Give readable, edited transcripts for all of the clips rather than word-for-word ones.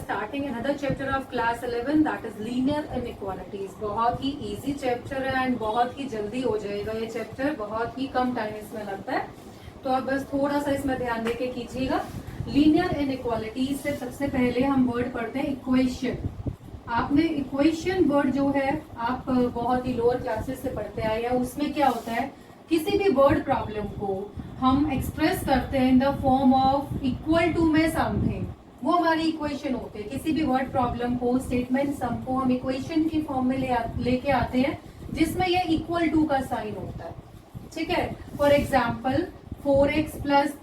starting another chapter of class 11 that is linear inequalities. बहुत ही easy chapter है and बहुत ही जल्दी हो जाएगा ये chapter, बहुत ही कम टाइम इसमें लगता है, तो आप बस थोड़ा सा इसमें ध्यान देके कीजिएगा. लीनियर इनइक्वालिटीज से सबसे पहले हम वर्ड पढ़ते हैं इक्वेशन. आपने इक्वेशन वर्ड जो है आप बहुत ही लोअर क्लासेस से पढ़ते आए हैं. उसमें क्या होता है, किसी भी वर्ड प्रॉब्लम को हम एक्सप्रेस करते हैं in the form of equal to में समथिंग, वो हमारी इक्वेशन होते हैं. किसी भी वर्ड प्रॉब्लम को, स्टेटमेंट सम को हम इक्वेशन की फॉर्म में लेके आते हैं जिसमें ये इक्वल टू का साइन होता है. ठीक है. For example 4x plus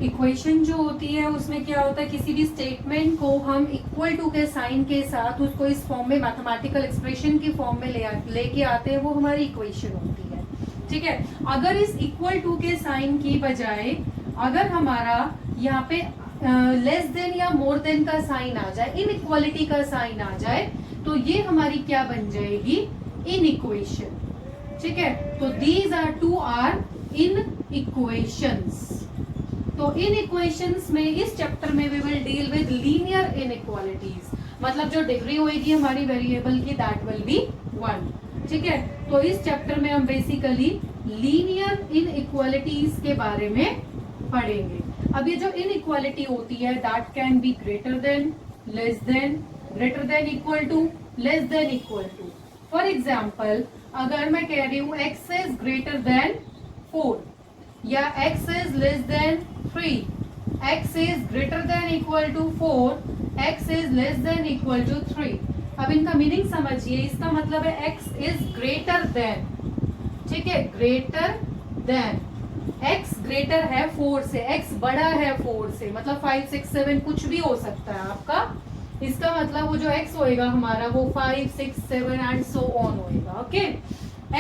equation जो होती है उसमें क्या होता है, किसी भी स्टेटमेंट को हम इक्वल टू के साइन के साथ उसको इस फॉर्म में मैथमेटिकल एक्सप्रेशन की फॉर्म में लेके आते हैं, वो हमारी इक्वेशन होती है. ठीक है. अगर इस इक्वल टू के साइन की बजाय अगर हमारा यहाँ पे लेस देन या मोर देन का साइन आ जाए, इनइक्वालिटी का साइन आ जाए, तो ये हमारी क्या बन जाएगी, इन इक्वेशन. ठीक है. तो these are two are in equations. तो इन इक्वेशंस में इस चैप्टर में we will deal with linear inequalities. मतलब जो डिग्री होगी हमारी वेरिएबल की दैट विल बी 1. ठीक है. तो इस चैप्टर में हम बेसिकली लीनियर इनइक्वालिटीज के बारे में पढ़ेंगे. अब ये जो इनइक्वालिटी होती है that can be greater than, less than, greater than equal to, less than equal to. For example अगर मैं कह रही हूं x इज ग्रेटर देन 4 या x is less than 3, x is greater than equal to 4, x is less than equal to 3. अब इनका meaning समझिए. इसका मतलब है x इज ग्रेटर देन. ठीक है. ग्रेटर देन, x ग्रेटर है 4 से, x बड़ा है 4 से, मतलब 5, 6, 7 कुछ भी हो सकता है आपका. इसका मतलब वो जो x होएगा हमारा वो 5, 6, 7 एंड सो ऑन होएगा. ओके.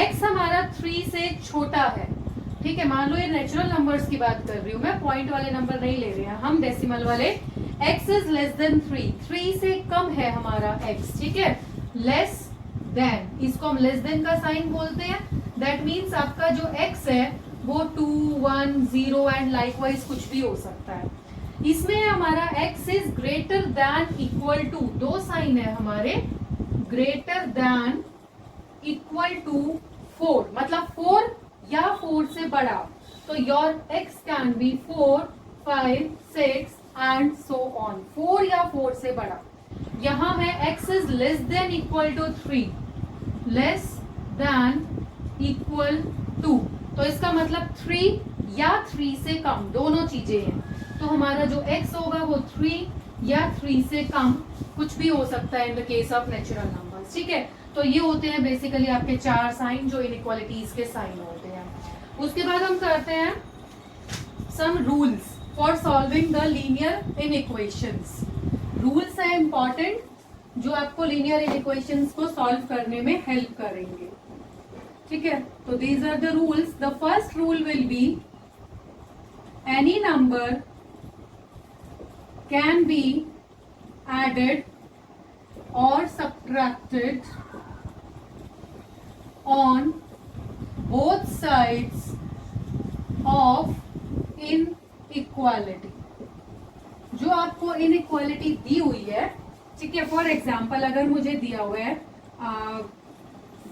x हमारा 3 से छोटा है. ठीक है. मान लो ये नेचुरल नंबर्स की बात कर रही हूँ मैं, पॉइंट वाले नंबर नहीं ले रहे हैं हम, डेसिमल वाले. x इज लेस देन 3, 3 से कम है हमारा x. ठीक है. लेस देन, इसको हम लेस देन का साइन बोलते हैं. दैट मीन्स आपका जो x है वो 2, 1, 0 एंड लाइकवाइज कुछ भी हो सकता है. इसमें हमारा x is greater than equal to, दो साइन है हमारे, ग्रेटर देन इक्वल टू 4, मतलब 4 या 4 से बड़ा. तो your x can be 4, 5, 6 and so on. 4 या 4 से बड़ा. यहां है x is less than equal to 3, less than equal to. तो इसका मतलब 3 या 3 से कम, दोनों चीजें हैं. तो हमारा जो x होगा वो 3 या 3 से कम कुछ भी हो सकता है in the case of natural numbers. ठीक है. तो ये होते हैं बेसिकली आपके 4 साइन जो इनइक्वालिटीज के साइन होते हैं. उसके बाद हम करते हैं some rules for solving the linear inequations. Rules है इंपॉर्टेंट जो आपको लीनियर इनइक्वेशंस को सॉल्व करने में हेल्प करेंगे. ठीक है. तो these are the rules. The first rule will be any number can be added or subtracted on both sides of inequality. जो आपको inequality दी हुई है, ठीक है. फॉर एग्जाम्पल अगर मुझे दिया हुआ है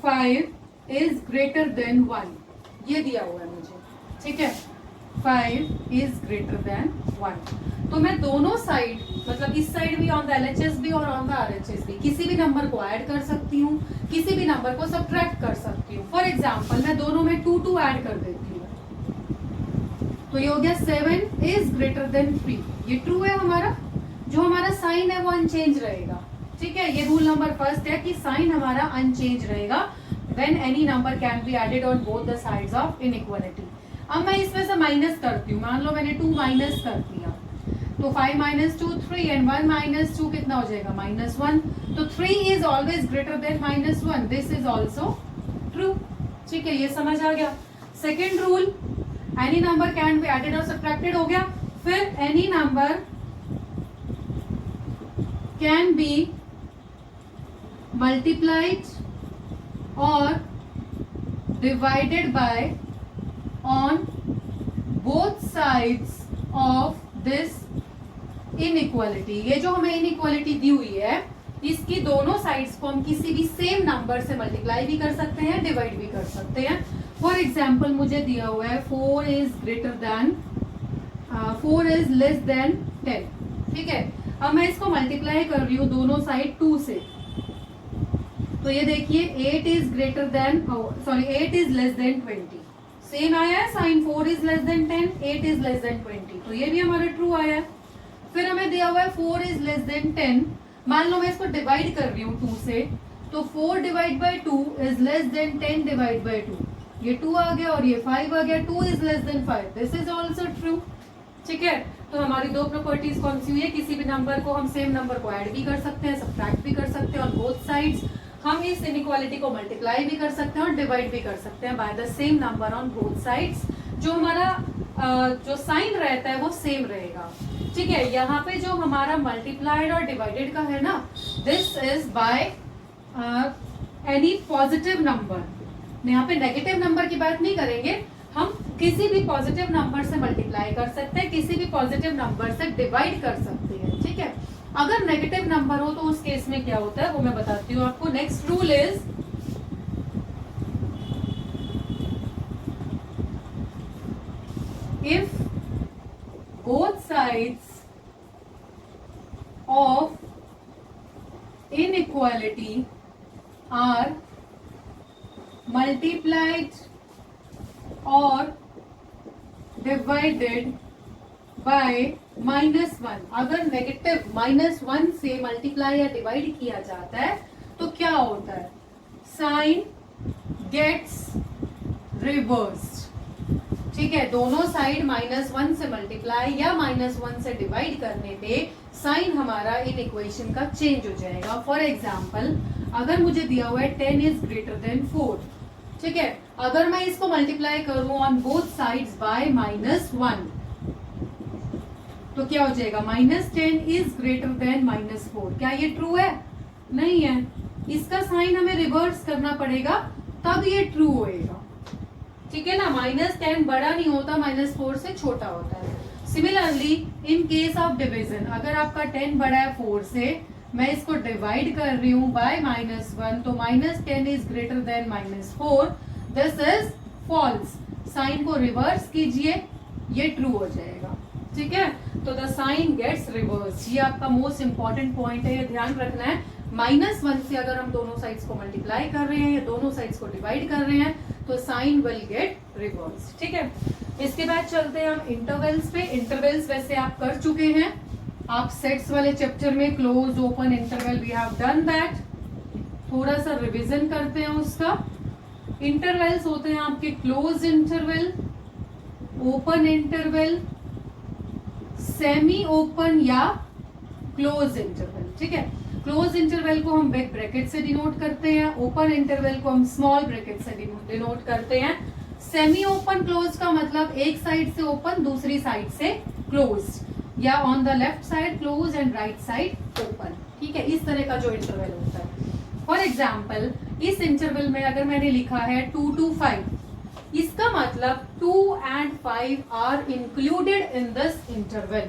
5 इज ग्रेटर देन 1, ये दिया हुआ है मुझे. ठीक है. 5 इज ग्रेटर देन 1. तो मैं दोनों साइड, मतलब इस साइड भी ऑन द LHS भी और ऑन द RHS भी, किसी भी नंबर को ऐड कर सकती हूँ, किसी भी नंबर को सब्ट्रैक्ट कर सकती हूँ. फॉर एग्जाम्पल मैं दोनों में 2, 2 ऐड कर देती हूँ. तो ये हो गया 7 इज ग्रेटर देन 3. ये ट्रू है हमारा. जो हमारा साइन है वो अनचेंज रहेगा. ठीक है. ये रूल नंबर फर्स्ट है कि साइन हमारा अनचेंज रहेगा when any number can be added on both the sides of inequality. अब मैं इसमें से माइनस करती हूँ. मान लो मैंने 2 माइनस कर दिया, तो 5 minus 2 3 एंड 1 minus 2 कितना हो जाएगा, -1. तो 3 is always greater than -1. This is also true. ठीक है. ये समझ आ गया. Second rule, any number can be added और सब्ट्रैक्टेड हो गया. फिर any number can be multiplied और divided by on both sides of this inequality, ये जो हमें इनइक्वालिटी दी हुई है इसकी दोनों साइड्स को हम किसी भी सेम नंबर से मल्टीप्लाई भी कर सकते हैं, डिवाइड भी कर सकते हैं। फॉर एग्जाम्पल मुझे दिया हुआ है 4 इज लेस देन 10, ठीक है। अब मैं इसको मल्टीप्लाई कर रही हूँ दोनों साइड 2 से, तो ये देखिए 8 इज लेस देन 20, सेम आया है sign. 4 is less than 10, 8 is less than 20, तो ये भी हमारा ट्रू आया है। फिर हमें दिया हुआ है 4 इज लेस देन 10, मान लो मैं इसको डिवाइड कर रही हूँ 2 से, तो 4 divide by 2 is less than 10 divide by 2, ये 2 आ गया और ये 5 आ गया, 2 is less then 5, this is also true, ठीक है। तो हमारी दो प्रॉपर्टीज कौन सी हुई है, किसी भी नंबर को हम सेम नंबर को ऐड भी कर सकते हैं, सब्ट्रैक्ट भी कर सकते हैं ऑन बोथ साइड्स, हम इस इनइक्वालिटी को मल्टीप्लाई भी कर सकते हैं और डिवाइड भी कर सकते हैं by the same number on both sides, जो हमारा जो साइन रहता है वो सेम रहेगा, ठीक है। यहाँ पे जो हमारा मल्टीप्लाइड और डिवाइडेड का है ना, this is by any positive number, यहाँ पे नेगेटिव नंबर की बात नहीं करेंगे, हम किसी भी पॉजिटिव नंबर से मल्टीप्लाई कर सकते हैं, किसी भी पॉजिटिव नंबर से डिवाइड कर सकते हैं, ठीक है। अगर नेगेटिव नंबर हो तो उस केस में क्या होता है वो मैं बताती हूँ आपको। Next rule is if both sides of inequality are multiplied or divided by -1, अगर नेगेटिव -1 से मल्टीप्लाई या डिवाइड किया जाता है तो क्या होता है, साइन गेट्स रिवर्स्ड, ठीक है। दोनों साइड -1 से मल्टीप्लाई या -1 से डिवाइड करने पे साइन हमारा इन इक्वेशन का चेंज हो जाएगा। फॉर एग्जाम्पल अगर मुझे दिया हुआ है 10 इज ग्रेटर देन 4, ठीक है, अगर मैं इसको मल्टीप्लाई करूं ऑन बोथ साइड्स बाय -1 तो क्या हो जाएगा, -10 इज ग्रेटर देन -4, क्या ये ट्रू है, नहीं है, इसका साइन हमें रिवर्स करना पड़ेगा तब ये ट्रू होएगा, ठीक है ना। -10 बड़ा नहीं होता, -4 से छोटा होता है। Similarly in case of division, अगर आपका 10 बड़ा है 4 से, मैं इसको डिवाइड कर रही हूँ बाय -1, तो -10 is greater than -4, this is false, sign को रिवर्स कीजिए, ये ट्रू हो जाएगा, ठीक है। तो द साइन गेट्स रिवर्स, ये आपका मोस्ट इंपॉर्टेंट पॉइंट है, ये ध्यान रखना है। -1 से अगर हम दोनों साइड्स को मल्टीप्लाई कर रहे हैं या दोनों साइड्स को डिवाइड कर रहे हैं तो साइन विल गेट रिवर्स, ठीक है। इसके बाद चलते हैं हम इंटरवल्स पे। इंटरवल्स वैसे आप कर चुके हैं, आप सेट्स वाले चैप्टर में close open interval we have done that, थोड़ा सा रिवीजन करते हैं उसका। इंटरवल्स होते हैं आपके close interval, open interval, semi open या क्लोज इंटरवल, ठीक है। क्लोज इंटरवल को हम बिग ब्रैकेट से डिनोट करते हैं, ओपन इंटरवल को हम स्मॉल ब्रैकेट से डिनोट करते हैं। सेमी ओपन क्लोज का मतलब एक साइड से ओपन दूसरी साइड से क्लोज, या on the left side close and right side open, ठीक है, इस तरह का जो इंटरवल होता है। फॉर एग्जाम्पल इस इंटरवल में अगर मैंने लिखा है 2 to 5, इसका मतलब 2 and 5 are included in this interval,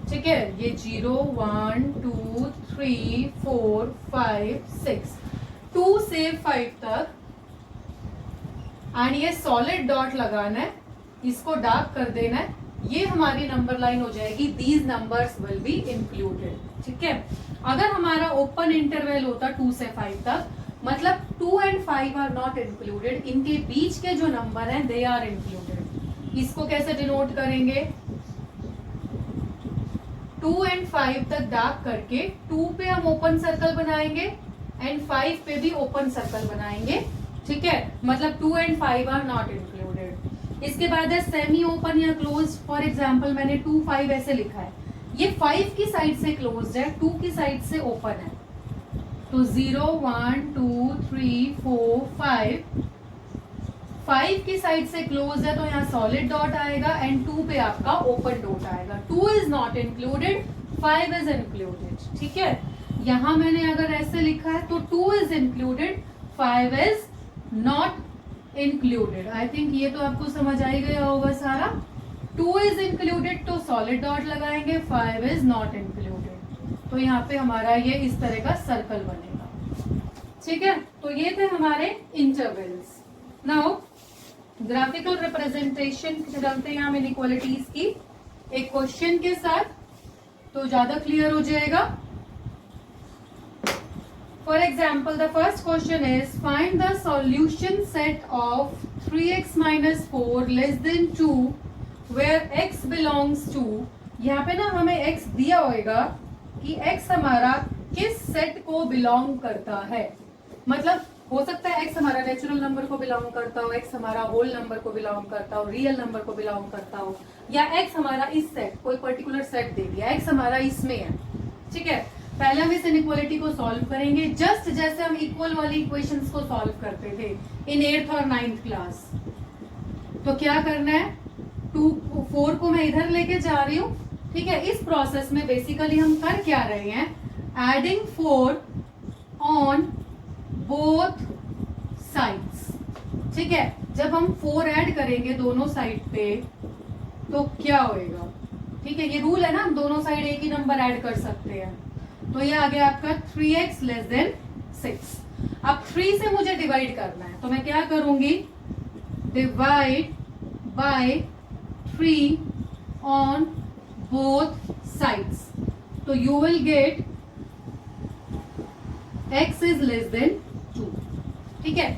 ठीक है। ये 0 1 2 3 4 5 6, 2 से 5 तक, एंड ये सॉलिड डॉट लगाना है, इसको डार्क कर देना है, ये हमारी नंबर लाइन हो जाएगी, these numbers will be included, ठीक है। अगर हमारा ओपन इंटरवल होता 2 से 5 तक, मतलब 2 and 5 आर नॉट इंक्लूडेड, इनके बीच के जो नंबर हैं दे आर इंक्लूडेड। इसको कैसे डिनोट करेंगे, 2 and 5 तक डार्क करके 2 पे हम ओपन सर्कल बनाएंगे एंड 5 पे भी ओपन सर्कल बनाएंगे, ठीक है, मतलब 2 and 5 आर नॉट इंक्लूडेड। इसके बाद है सेमी ओपन या क्लोज। फॉर एग्जाम्पल मैंने 2 5 ऐसे लिखा है, ये 5 की साइड से क्लोज है, 2 की साइड से ओपन है, तो 0 1 2 3 4 5, 5 की साइड से क्लोज है तो यहाँ सॉलिड डॉट आएगा एंड 2 पे आपका ओपन डॉट आएगा। 2 is not included, 5 is included, ठीक है। यहाँ मैंने अगर ऐसे लिखा है तो 2 is included, 5 is not included. I think ये तो आपको समझ आ ही गया होगा सारा। 2 इज इंक्लूडेड तो सॉलिड डॉट लगाएंगे, 5 इज नॉट इंक्लूडेड, तो यहाँ पे हमारा ये इस तरह का सर्कल बनेगा। ठीक है, तो ये थे हमारे इंटरवल्स। नाउ ग्राफिकल रिप्रेजेंटेशन चलते हैं हम इनइक्वालिटीज की एक क्वेश्चन के साथ, तो ज्यादा क्लियर हो जाएगा। For example, the first question is find the solution set of 3x minus 4 less than 2 where x belongs to, यहाँ पे ना हमें x दिया होगा कि x हमारा किस सेट को बिलोंग करता है। मतलब हो सकता है x हमारा नेचुरल नंबर को बिलोंग करता हो, x हमारा होल नंबर को बिलोंग करता हो, रियल नंबर को बिलोंग करता हो, या x हमारा इस सेट, कोई पर्टिकुलर सेट दे दिया, x हमारा इसमें है। ठीक है, पहले हम इस इनइक्वालिटी को सॉल्व करेंगे जस्ट जैसे हम इक्वल वाली इक्वेशंस को सॉल्व करते थे इन 8th और 9th क्लास। तो क्या करना है, 4 को मैं इधर लेके जा रही हूँ। ठीक है, इस प्रोसेस में बेसिकली हम कर क्या रहे हैं, एडिंग 4 ऑन बोथ साइड्स। ठीक है, जब हम 4 ऐड करेंगे दोनों साइड पे तो क्या होएगा। ठीक है, ये रूल है ना, हम दोनों साइड एक ही नंबर ऐड कर सकते हैं। तो ये आ गया आपका 3x लेस देन 6। अब 3 से मुझे डिवाइड करना है, तो मैं क्या करूंगी, divide by 3 on both sides, तो you will get x is less than 2। ठीक है,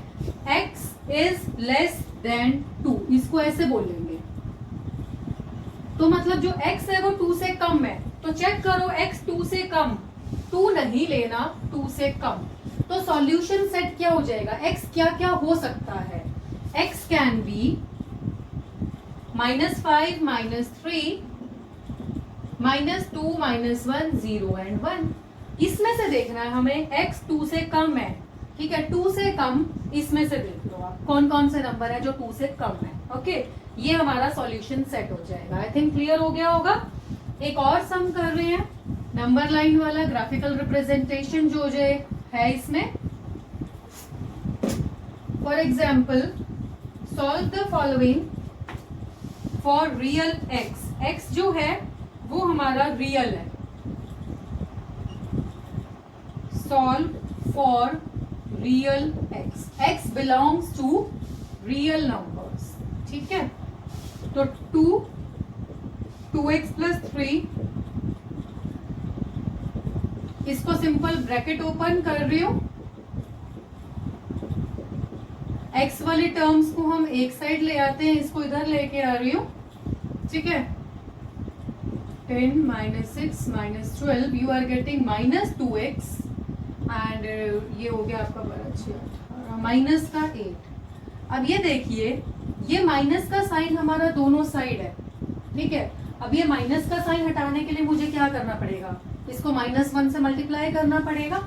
x इज लेस देन 2, इसको ऐसे बोलेंगे। तो मतलब जो x है वो 2 से कम है, तो चेक करो x 2 से कम, 2 नहीं लेना, 2 से कम। तो सॉल्यूशन सेट क्या हो जाएगा, x क्या क्या हो सकता है, x कैन बी -5 -3 -2 -1 0 एंड 1। इसमें से देखना है हमें x 2 से कम है। ठीक है, 2 से कम, इसमें से देख लो आप कौन कौन से नंबर है जो 2 से कम है। ओके, ये हमारा सॉल्यूशन सेट हो जाएगा। आई थिंक क्लियर हो गया होगा। एक और सम कर रहे हैं, नंबर लाइन वाला ग्राफिकल रिप्रेजेंटेशन जो है इसमें। For example, solve the following for real x। x जो है वो हमारा रियल है। Solve for real x, x belongs to real numbers. ठीक है, तो 2x प्लस 3, इसको सिंपल ब्रैकेट ओपन कर रही हूं। x वाली टर्म्स को हम एक साइड ले आते हैं, इसको इधर लेके आ रही हूं। ठीक है, 10 -6 -12 you are getting -2x and ये हो गया आपका माइनस का 8। अब ये देखिए, ये माइनस का साइन हमारा दोनों साइड है। ठीक है, अब ये माइनस का साइन हटाने के लिए मुझे क्या करना पड़ेगा, इसको -1 से मल्टीप्लाई करना पड़ेगा।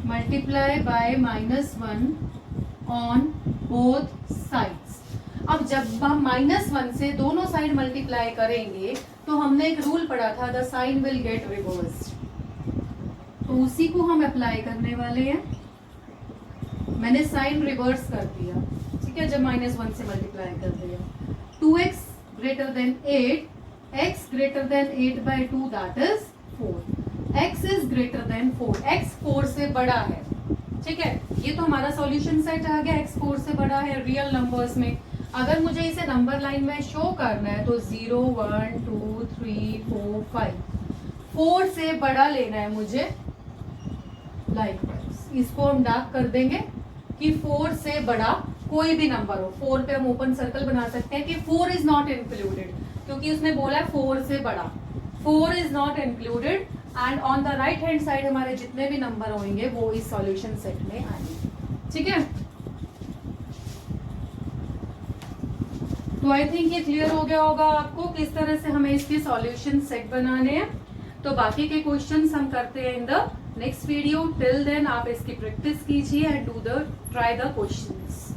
Multiply by -1 on both sides. अब जब हम -1 से दोनों साइड मल्टीप्लाई करेंगे तो हमने एक रूल पढ़ा था, the sign will get reversed, तो उसी को हम अप्लाई करने वाले हैं। मैंने साइन रिवर्स कर दिया। ठीक है, जब -1 से मल्टीप्लाई कर दिया। 2x greater than 8, x greater than 8/2 that is 4, x is greater than 4, x 4 से बड़ा है। ठीक है, ये तो हमारा सॉल्यूशन सेट आ गया, x 4 से बड़ा है रियल नंबर्स में। अगर मुझे इसे नंबर लाइन में शो करना है तो 0 1 2 3 4 5, 4 से बड़ा लेना है मुझे। लाइकवाइज इसको हम डार्क कर देंगे कि 4 से बड़ा कोई भी नंबर हो। 4 पे हम ओपन सर्कल बना सकते हैं कि 4 इज नॉट इंक्लूडेड, क्योंकि उसने बोला है 4 से बड़ा, 4 is not included. And on the right hand side हमारे जितने भी नंबर होंगे वो इस सॉल्यूशन सेट में आएंगे। ठीक है, तो आई थिंक ये क्लियर हो गया होगा आपको किस तरह से हमें इसके सॉल्यूशन सेट बनाने हैं। तो बाकी के क्वेश्चंस हम करते हैं in the next video. Till then आप इसकी प्रैक्टिस कीजिए and do the try the questions.